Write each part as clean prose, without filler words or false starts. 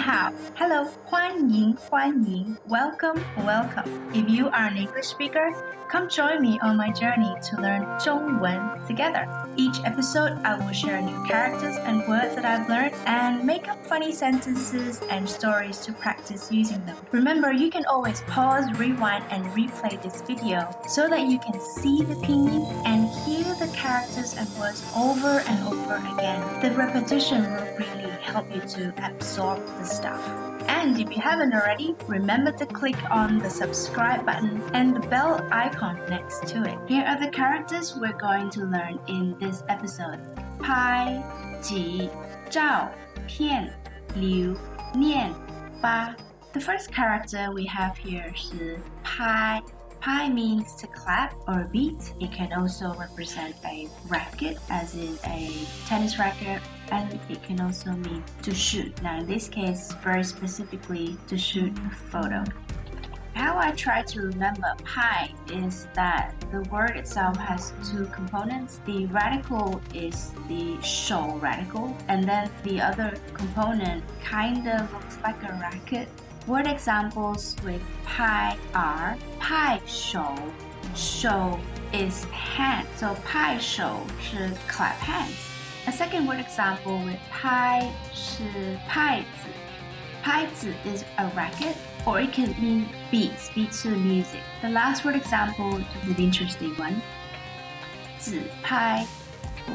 好 Hello 欢迎 Welcome If you are an English speaker, come join me on my journey to learn 中文 together. Each episode, I will share new characters and words that I've learned and make up funny sentences and stories to practice using them. Remember, you can always pause, rewind, and replay this video so that you can see the pinyin and hear the characters and words over and over again. The repetition will really help you to absorb the stuff. And if you haven't already, remember to click on the subscribe button and the bell icon next to it. Here are the characters we're going to learn in this episode. 拍, 几, 照, 片, 留, 念, 发. The first character we have here is 拍. Pai means to clap or beat. It can also represent a racket, as in a tennis racket, and it can also mean to shoot. Now in this case, very specifically to shoot a photo. How I try to remember pai is that the word itself has two components. The radical is the 手 radical, and then the other component kind of looks like a racket. Word examples with pai are 拍手 手 is hand, so 拍手 是 clap hands. A second word example with 拍是拍子 拍子 is a racket, or it can mean beats to the music. The last word example is an interesting one. 自拍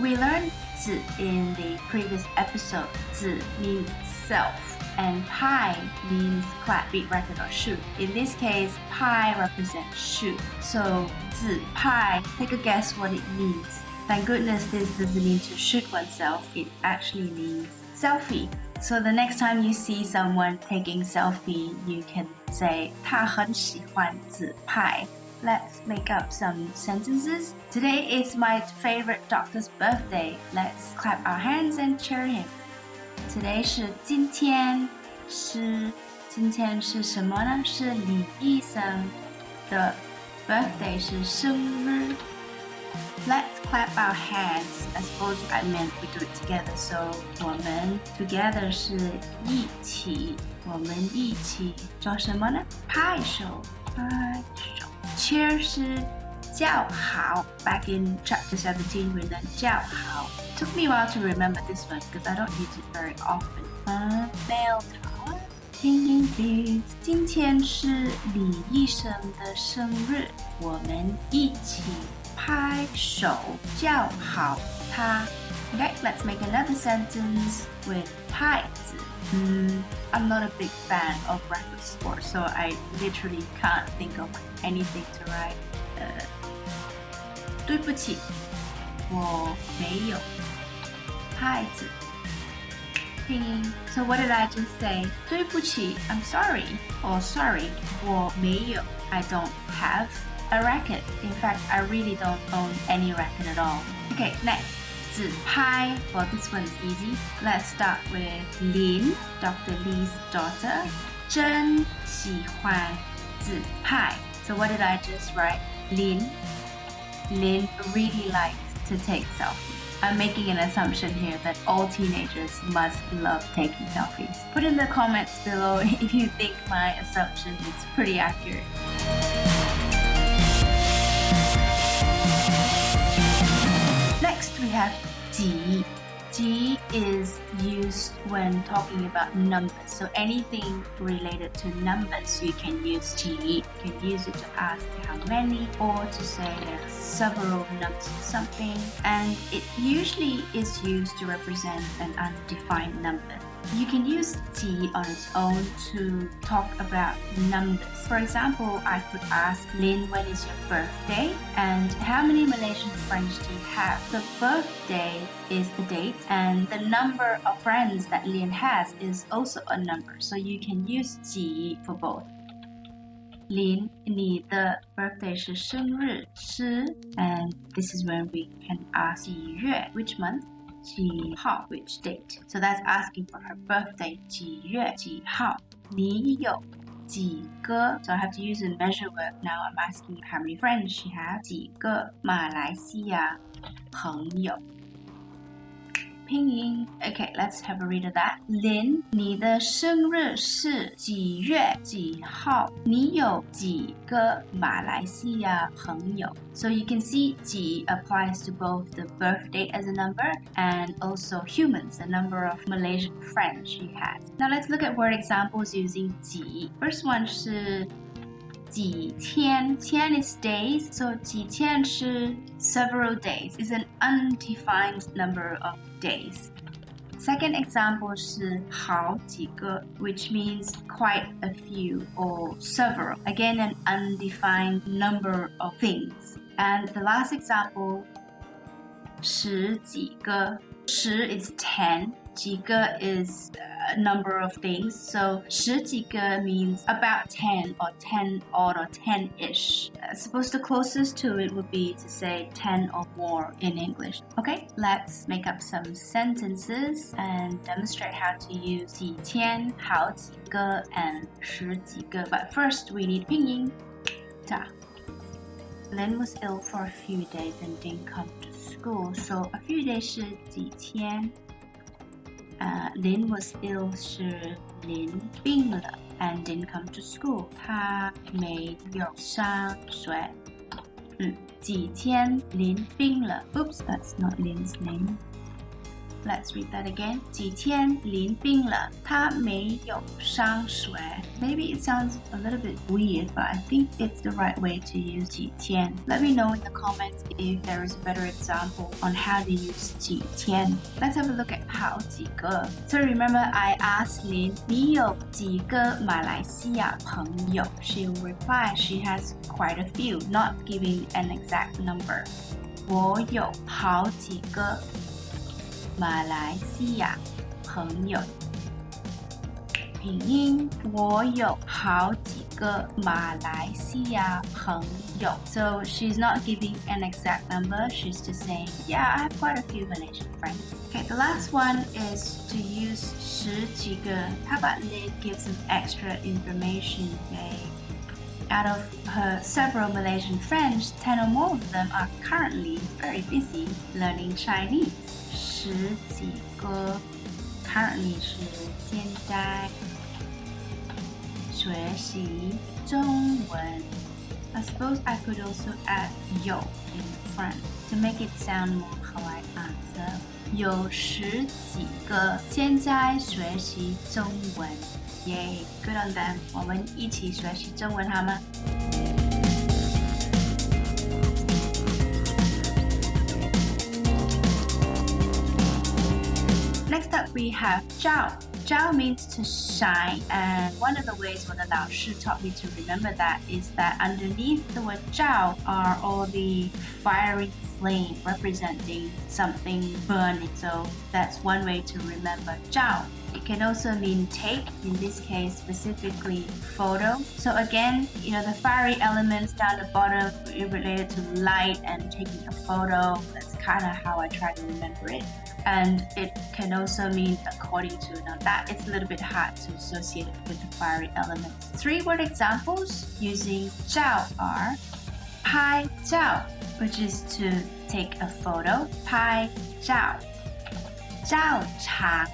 We learned 自 in the previous episode. 自 means self, and pai means clap, beat, racket, or shoot. In this case, pai represents shoot. So 自拍 take a guess what it means. Thank goodness this doesn't mean to shoot oneself. It actually means selfie. So the next time you see someone taking selfie, you can say 他很喜欢自拍. Let's make up some sentences. Today is my favorite doctor's birthday. Let's clap our hands and cheer him. Today 是今天是什么呢？是李医生的 birthday 是生日。Let's clap our hands. I suppose I meant we do it together. So 我们 together 是一起，我们一起做什么呢？拍手，拍手。Cheer 是jiàohǎo. Back in chapter 17, we learned jiàohǎo. Took me a while to remember this one because I don't use it very often. Mail tower. 拼音 please. 今天是李医生的生日，我们一起拍手叫好他。Okay, let's make another sentence with 拍子。I'm not a big fan of racket sports, so I literally can't think of anything to write. 对不起，我没有拍子。拼音。So what did I just say? 对不起 I'm sorry. Or sorry, 我没有 I don't have a racket. In fact, I really don't own any racket at all. Okay, next. 自拍 Well, this one's easy. Let's start with Lin, Dr. Lee's daughter. 真喜欢自拍 So what did I just write? Lin really likes to take selfies. I'm making an assumption here that all teenagers must love taking selfies. Put in the comments below if you think my assumption is pretty accurate. Next we have 几. 几 is used when talking about numbers. So anything related to numbers, you can use 几. You can use it to ask how many or to say there are several numbers of something. And it usually is used to represent an undefined number. You can use 几 on its own to talk about numbers. For example, I could ask Lin, when is your birthday? And how many Malaysian friends do you have? The birthday is a date, and the number of friends that Lin has is also a number. So you can use 几 for both. Lin, 你的 birthday 是生日是 and this is when we can ask 几月 which month? 几号 which date? So that's asking for her birthday 几月几号你有几个 So I have to use a measure word. Now I'm asking how many friends she has 几个马来西亚朋友拼音。Okay, let's have a read of that. 林，你的生日是几月几号？你有几个马来西亚朋友？ So you can see 几 applies to both the birth date as a number and also humans, the number of Malaysian friends she has. Now let's look at word examples using 几. First one 是几天 Tian is days, so 几天是 several days. It's an undefined number of days. Second example 是好几个 which means quite a few or several. Again, an undefined number of things. And the last example 十几个 十 is 10, 几个 is a number of things. So 十几个 means about 10 or 10 odd or 10-ish. I suppose the closest to it would be to say 10 or more in English. Okay, let's make up some sentences and demonstrate how to use 几天好几个 and 十几个. But first we need 拼音. Lin was ill for a few days and didn't come to school. So a few days 是几天 Lin was ill 是林病了 and didn't come to school. 他没有上学。几天林病了 Oops, that's not Lin's name. Let's read that again. 几天林病了，他没有上学。Maybe it sounds a little bit weird, but I think it's the right way to use 几天. Let me know in the comments if there is a better example on how to use 几天. Let's have a look at 好几个. So remember I asked Lin, 你有几个马来西亚朋友? She will reply she has quite a few, not giving an exact number. 我有好几个马来西亚朋友。拼音，我有好几个马来西亚朋友。So she's not giving an exact number, she's just saying, yeah, I have quite a few Malaysian friends. Okay, the last one is to use 十几个. How about Lin give some extra information? Out of her several Malaysian friends, 10 or more of them are currently very busy learning Chinese. 十几个 currently 是现在学习中文 I suppose I could also add 有 in front to make it sound more polite answer. 有十几个现在学习中文 Yay, good on them. 我们一起学习中文好吗？Next up, we have zhào. Zhào means to shine, and one of the ways when the 老师 taught me to remember that is that underneath the word zhào are all the fiery flame representing something burning. So that's one way to remember zhào. It can also mean take, in this case specifically photo. So again, the fiery elements down the bottom related to light and taking a photo. That's kind of how I try to remember it. And it can also mean according to. Now that it's a little bit hard to associate it with the fiery elements. 3 word examples using 照 are 拍照, which is to take a photo. 拍照 照长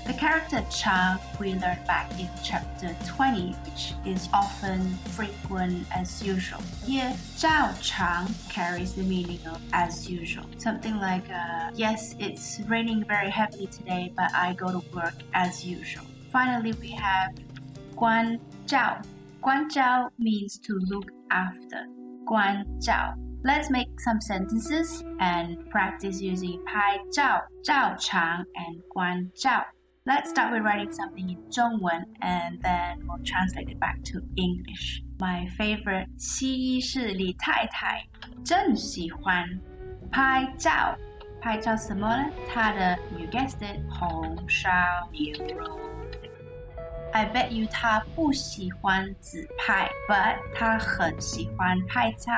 The character Chang we learned back in chapter 20, which is often frequent as usual. Here, 照长 carries the meaning of as usual. Something like, yes, it's raining very heavily today, but I go to work as usual. Finally, we have 关照. 关照 means to look after. 关照. Let's make some sentences and practice using 拍照, 照长 and 关照. Let's start with writing something in 中文 and then we'll translate it back to English. My favorite 西医是李太太真喜欢拍照。拍照什么呢？她的 you guessed it 红烧牛肉。I bet you 她不喜欢自拍 but 她很喜欢拍照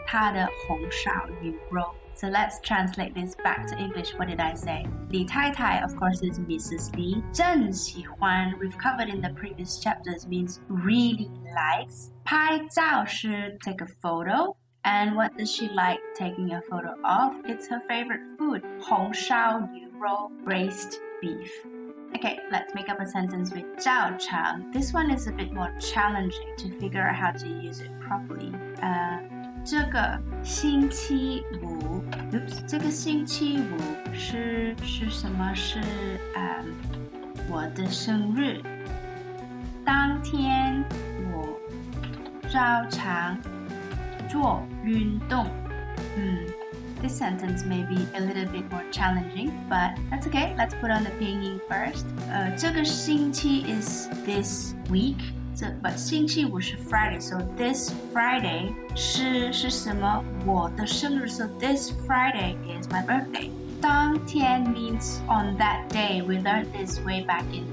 她的红烧牛肉。So let's translate this back to English. What did I say? 李太太, of course, is Mrs. Li. 真喜欢, we've covered in the previous chapters, means really likes. 拍照是 take a photo. And what does she like taking a photo of? It's her favorite food, 红烧牛肉. raw braised beef. Okay, let's make up a sentence with 照常. This one is a bit more challenging to figure out how to use it properly. 这个星期五 这个星期五是什么？是我的生日。当天我照常做运动。This sentence may be a little bit more challenging, but that's okay. Let's put on the pinyin first. 这个星期 is this week, but 星期五是 Friday, so this Friday 是什么？我的生日 so this Friday is my birthday. 当天 means on that day. We learned this way back in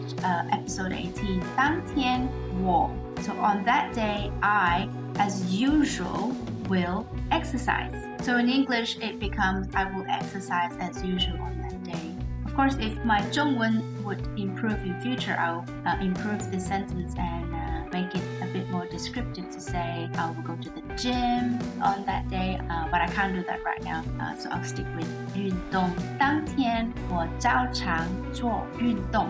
episode 18. 当天我 so on that day, I, as usual, will exercise. So in English, it becomes I will exercise as usual on that day. Of course, if my 中文 would improve in future, I will improve this sentence and make it a bit more descriptive to say I will go to the gym on that day, but I can't do that right now, so I'll stick with 运动。当天我照常做运动。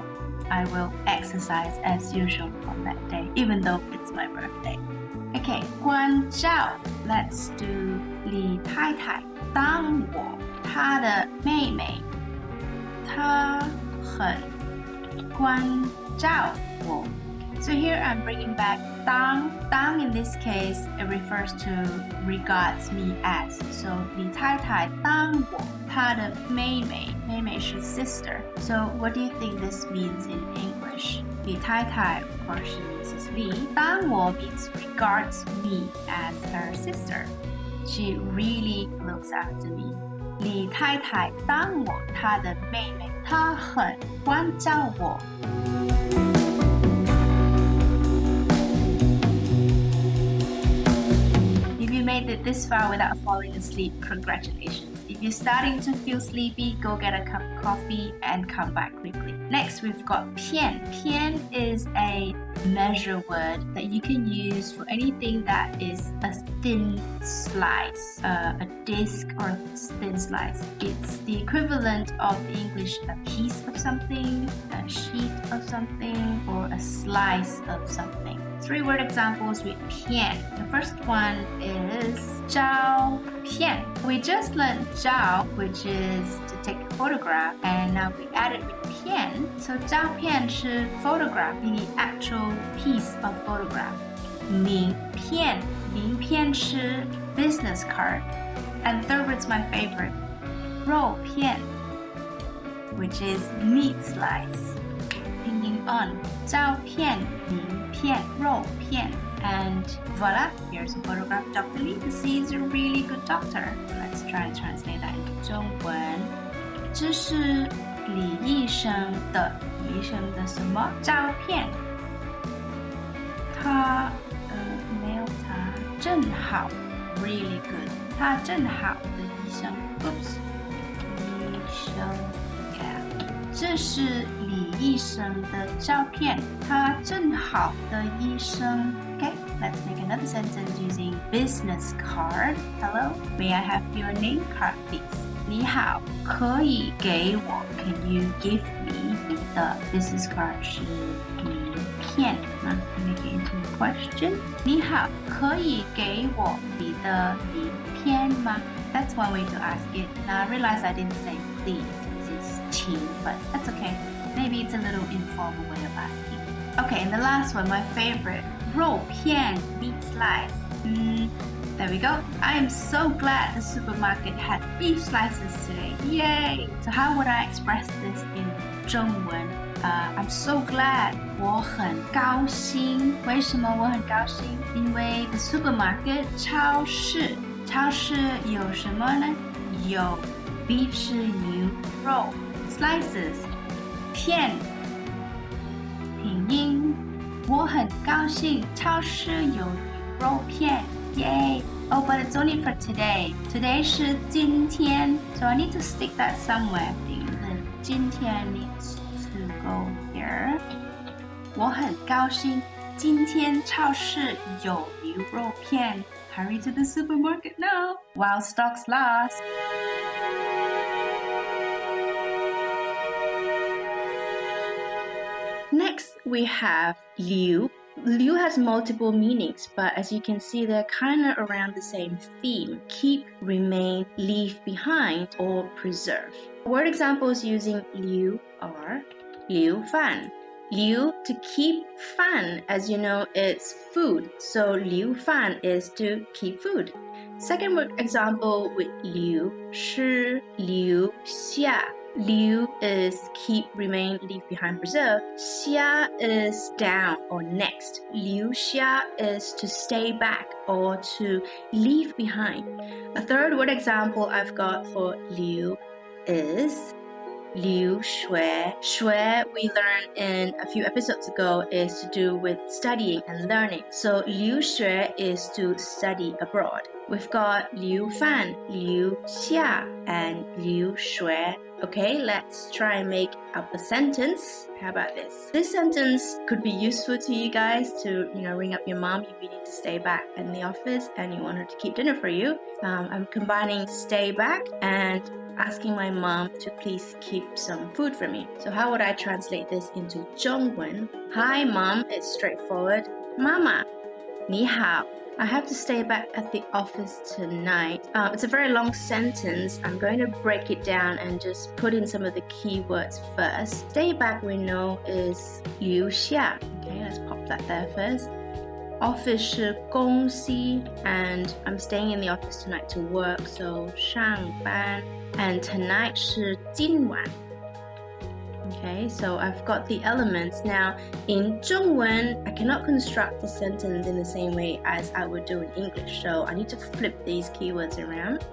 I will exercise as usual on that day, even though it's my birthday. Okay, 关照 let's do 李太太。当我她的妹妹，她很关照我。So here I'm bringing back 当 in this case, it refers to regards me as. So 李太太当我她的妹妹，妹妹是 sister. So what do you think this means in English? 李太太 of course she means is Li. 当我 means regards me as her sister. She really looks after me. 李太太当我她的妹妹，她很关照我。If you made it this far without falling asleep, congratulations. If you're starting to feel sleepy, go get a cup of coffee and come back quickly. Next, we've got piàn. Piàn is a measure word that you can use for anything that is a thin slice, a disc or a thin slice. It's the equivalent of the English a piece of something, a sheet of something, or a slice of something. 3-word examples with piàn. The first one is 照片. We just learned 照, which is to take a photograph, and now we added with piàn. So 照片是 photograph, the actual piece of photograph. 名片是 business card. And third word's my favorite, 肉片, which is meat slice. Pinyin on 照片名片肉片 and voila, here's a photograph of Dr. Li. He's a really good doctor. Let's try and translate that into 中文。这是李医生的什么照片？他没有他正好 really good. 他正好的医生 Oops. 医生 yeah. 这是李医生的照片，他正好的医生。Okay, let's make another sentence using business card. Hello, may I have your name card, please? 你好，可以给我 Can you give me 你的 business card 是名片吗 Make it into a question. 你好，可以给我你的名片吗 That's one way to ask it. Now I realize I didn't say please. But that's okay. Maybe it's a little informal way of asking. Okay, and the last one, my favorite, 肉片 meat slice. There we go. I am so glad the supermarket had beef slices today. Yay! So how would I express this in 中文? I'm so glad. 我很高兴。为什么我很高兴？因为 the supermarket 超市有什么呢？有 beef 是牛肉。Slices 片拼音我很高兴超市有牛肉片 Yay! Oh, but it's only for today. Today 是今天 So I need to stick that somewhere. 今天 needs to go here. 我很高兴今天超市有牛肉片 Hurry to the supermarket now while stocks last. we have liu. Liu has multiple meanings, but as you can see, they're kind of around the same theme. Keep, remain, leave behind, or preserve. Word examples using liu are liu fan. Liu, to keep, fan, as you know, it's food. So liu fan is to keep food. Second word example with liu, shi, liu, xia. Liu is keep, remain, leave behind, preserve. Xia is down or next. Liu xia is to stay back or to leave behind. A third word example I've got for liu is liu shui. Shui, we learned in a few episodes ago, is to do with studying and learning. So liu shui is to study abroad. We've got liu fan, liu xia, and liu shui. Okay, let's try and make up a sentence. How about this? This sentence could be useful to you guys to, ring up your mom if you need to stay back in the office and you want her to keep dinner for you. I'm combining stay back and asking my mom to please keep some food for me. So how would I translate this into 中文? Hi mom, it's straightforward. Mama, 你好. I have to stay back at the office tonight. It's a very long sentence. I'm going to break it down and just put in some of the key words first. Stay back we know is 留下. Okay, let's pop that there first. Office 是公司 and I'm staying in the office tonight to work, so 上班 and tonight 是今晚. Okay, so I've got the elements. Now, in 中文, I cannot construct the sentence in the same way as I would do in English, so I need to flip these keywords around.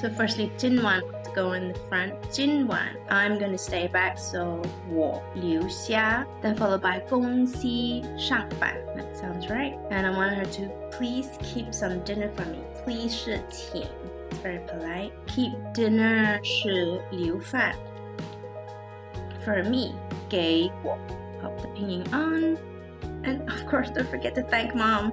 So firstly, 今晚 to go in the front. 今晚 I'm going to stay back, so 我留下 then followed by 公司上班 that sounds right. And I want her to please keep some dinner for me. Please 是请 it's very polite. Keep dinner 是留饭 for me 给我 pop the pinyin on. And of course, don't forget to thank mom.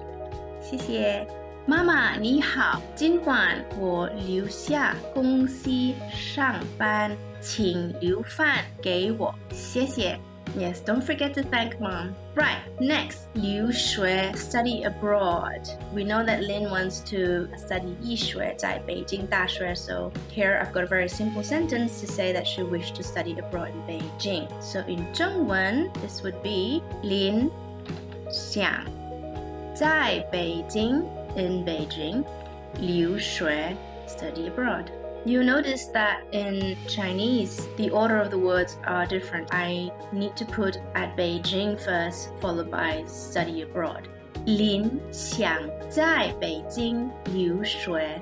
谢谢妈妈你好，今晚我留下公司上班，请留饭给我，谢谢。Yes, don't forget to thank mom. Right, next, 留学 study abroad. We know that Lin wants to study 医学 在北京大学, so here I've got a very simple sentence to say that she wished to study abroad in Beijing. So in 中文, this would be 林想在北京 in Beijing 留学 study abroad. You notice that in Chinese, the order of the words are different. I need to put at Beijing first, followed by study abroad. 林想在北京留学.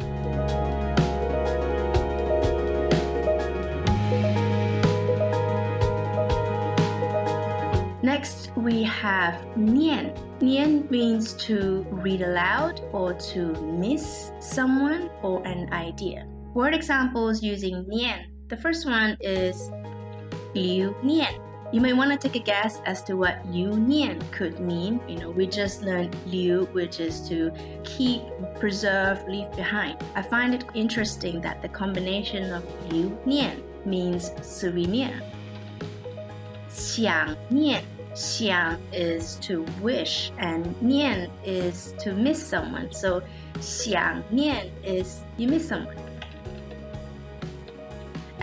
Next, we have niàn. Niàn means to read aloud or to miss someone or an idea. Word examples using niàn. The first one is 留念. You may want to take a guess as to what 留念 could mean. We just learned 留, which is to keep, preserve, leave behind. I find it interesting that the combination of 留念 means souvenir. 想念. 想 is to wish and 念 is to miss someone. So 想念 is you miss someone.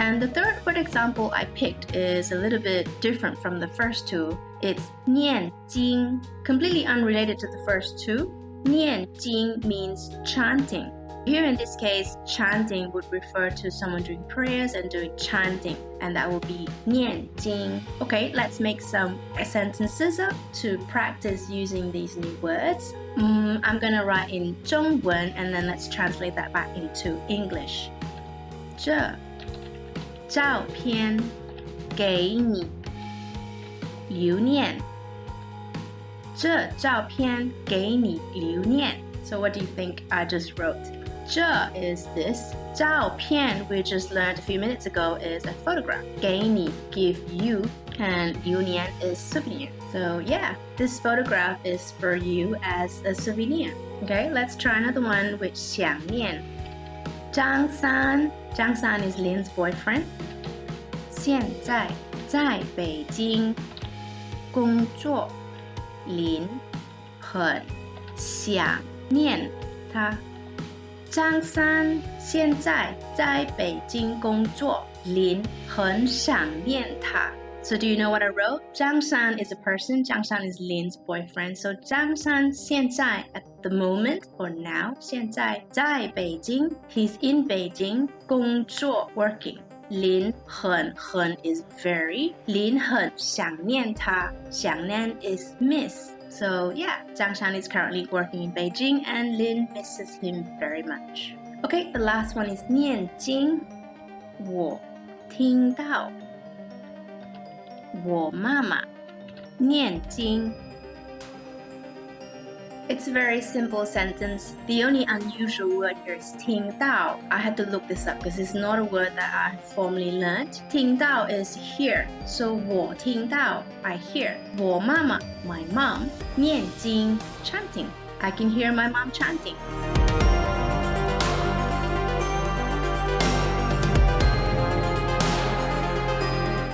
And the third word example I picked is a little bit different from the first two. It's 念经, completely unrelated to the first two. 念经 means chanting. Here in this case, chanting would refer to someone doing prayers and doing chanting, and that would be 念经. Okay, let's make some sentences up to practice using these new words. I'm gonna write in 中文 and then let's translate that back into English. 这照片给你留念。这照片给你留念。So what do you think I just wrote? 这 is this. 照片 we just learned a few minutes ago is a photograph. 给你 give you and 留念 is souvenir. So yeah, this photograph is for you as a souvenir. Okay, let's try another one with 想念。张三 is Lin's boyfriend. 现在在北京工作林很想念他张三现在在北京工作林很想念他 So do you know what I wrote? Zhang Shan is a person. Zhang Shan is Lin's boyfriend. So Zhang Shan 现在 at the moment or now 现在在北京 He's in Beijing 工作 working. 林很 is very. 林很想念他想念 is miss. So yeah, Zhang Shan is currently working in Beijing and Lin misses him very much. Okay, the last one is 念经我听到我妈妈念经 It's a very simple sentence. The only unusual word here is 听到 I had to look this up because it's not a word that I formally learned. 听到 is hear. So 我听到 I hear. 我妈妈 my mom 念经 chanting. I can hear my mom chanting.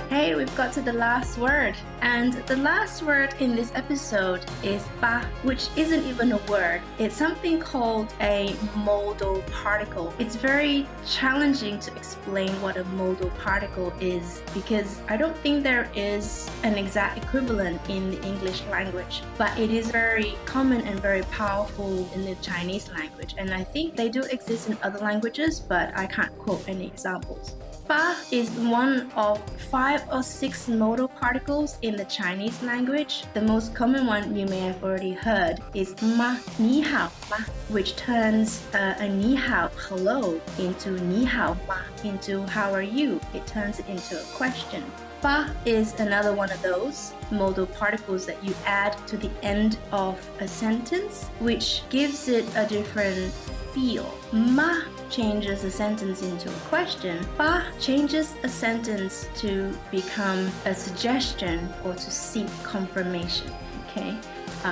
Hey, we've got to the last word. And the last word in this episode is ba, which isn't even a word. It's something called a modal particle. It's very challenging to explain what a modal particle is because I don't think there is an exact equivalent in the English language. But it is very common and very powerful in the Chinese language. And I think they do exist in other languages, but I can't quote any examples. Ba is one of 5 or 6 modal particles in the Chinese language. The most common one you may have already heard is ma, ni hao ma, which turns a ni hao hello into ni hao ma, into how are you? It turns it into a question. Ba is another one of those modal particles that you add to the end of a sentence, which gives it a different feel. Ma changes a sentence into a question. Ba changes a sentence to become a suggestion or to seek confirmation. Okay,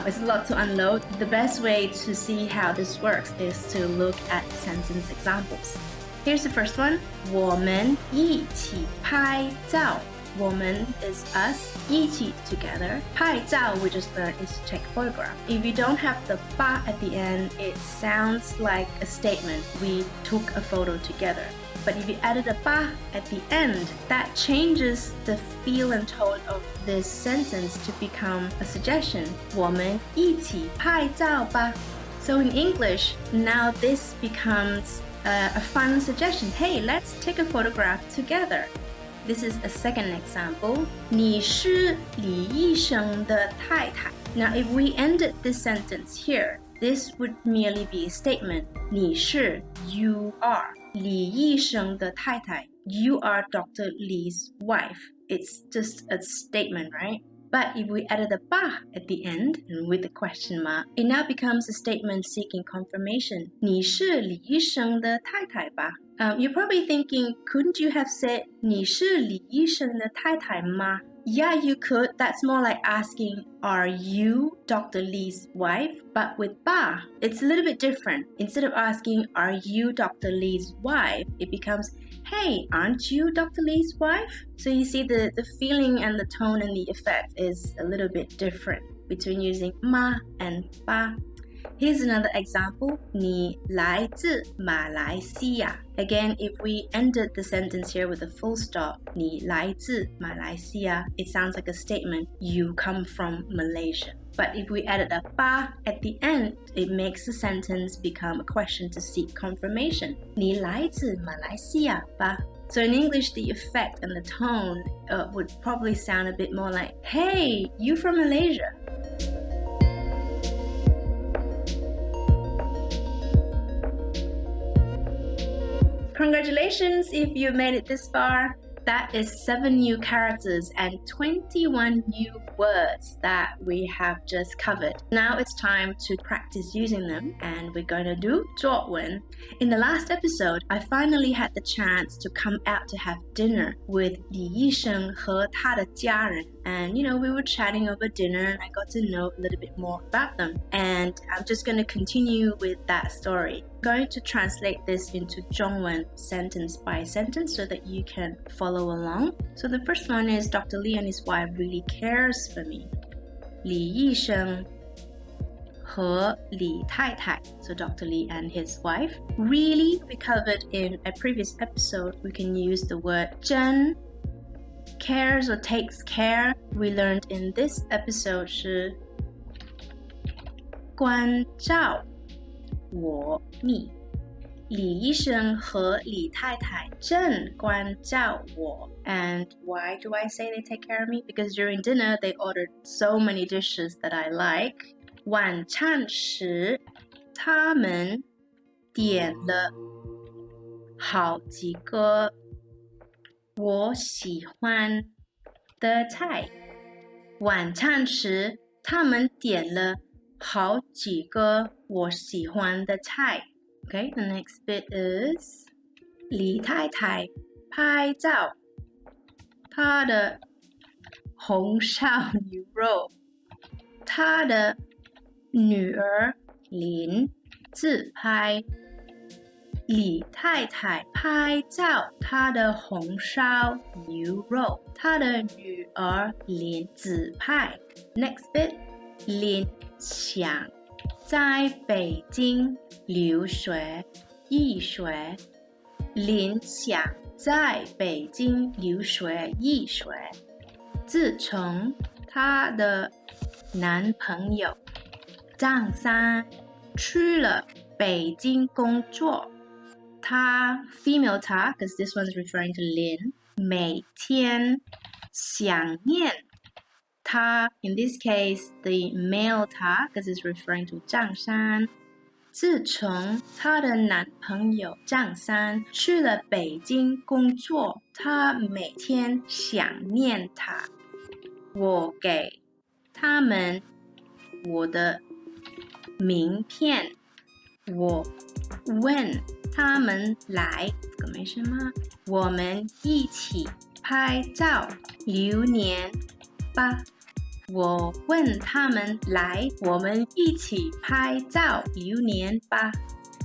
it's a lot to unload. The best way to see how this works is to look at sentence examples. Here's the first one. 我们一起拍照。我们 is us, 一起 together. 拍照 we just learned is to take a photograph. If you don't have the ba at the end, it sounds like a statement. We took a photo together. But if you added a ba at the end, that changes the feel and tone of this sentence to become a suggestion. 我们一起拍照吧. So in English, now this becomes a fun suggestion. Hey, let's take a photograph together. This is a second example. 你是李医生的太太. Now, if we ended this sentence here, this would merely be a statement. 你是 you are 李医生的太太. You are Dr. Li's wife. It's just a statement, right? But if we added a ba at the end and with the question mark, it now becomes a statement seeking confirmation. 你是李医生的太太吧? You're probably thinking, couldn't you have said 你是李医生的太太吗? Yeah, you could. That's more like asking, are you Dr. Li's wife? But with ba, it's a little bit different. Instead of asking, are you Dr. Li's wife? It becomes, hey, aren't you Dr. Li's wife? So you see the feeling and the tone and the effect is a little bit different between using ma and ba. Here's another example. 你来自马来西亚. Again, if we ended the sentence here with a full stop, 你来自马来西亚, it sounds like a statement. You come from Malaysia. But if we added a ba at the end, it makes the sentence become a question to seek confirmation. 你来自马来西亚吧? So in English, the effect and the tone would probably sound a bit more like, hey, you from Malaysia. Congratulations if you made it this far. That is 7 new characters and 21 new words that we have just covered. Now it's time to practice using them, and we're going to do 作文. In the last episode, I finally had the chance to come out to have dinner with Li Yīshēng 和他的家人. And we were chatting over dinner and I got to know a little bit more about them. And I'm just going to continue with that story. going to translate this into 中文 sentence by sentence so that you can follow along. So the first one is Dr. Li and his wife really cares for me. 李医生和李太太, so Dr. Li and his wife. Really, we covered in a previous episode, we can use the word 真 cares or takes care. We learned in this episode 是关照我 me. 李医生和李太太真关照我. And why do I say they take care of me? Because during dinner they ordered so many dishes that I like. 晚餐时他们点了好几个我喜欢的菜。晚餐时他们点了好几个我喜欢的菜。Okay, the next bit is 李太太拍照她的红烧牛肉，她的女儿林自拍。李太太拍照她的红烧牛肉，她的女儿林自拍。Next bit, 林想在北京留学医学。林想在北京留学医学。自从她的男朋友张三去了北京工作，她 female 她 because this one's referring to Lin 每天想念她 in this case the male 她 because it's referring to 张三。自从她的男朋友张三去了北京工作，她每天想念他。我给他们我的名片，我问他们来，这个没什么，我们一起拍照留念吧。我问他们来，我们一起拍照留念吧。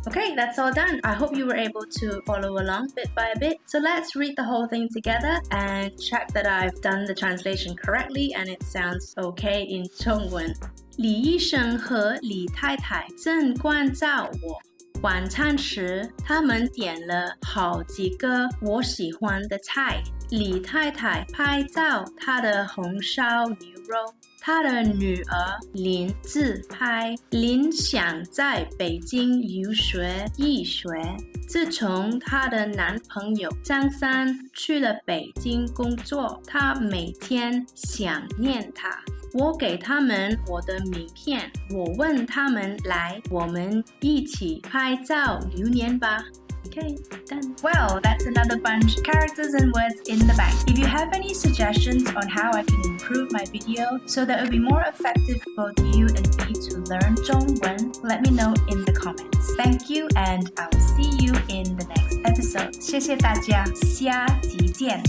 Okay, that's all done. I hope you were able to follow along bit by bit. So let's read the whole thing together and check that I've done the translation correctly and it sounds okay in 中文。李医生和李太太正关照我。晚餐时，他们点了好几个我喜欢的菜。李太太拍照她的红烧牛肉，她的女儿林自拍。林想在北京留学医学。自从她的男朋友张三去了北京工作，她每天想念他。我给他们我的名片，我问他们来，我们一起拍照留念吧。Okay, done. Well, that's another bunch of characters and words in the bank. If you have any suggestions on how I can improve my video so that it will be more effective for both you and me to learn 中文, let me know in the comments. Thank you and I will see you in the next episode. 谢谢大家，下集见。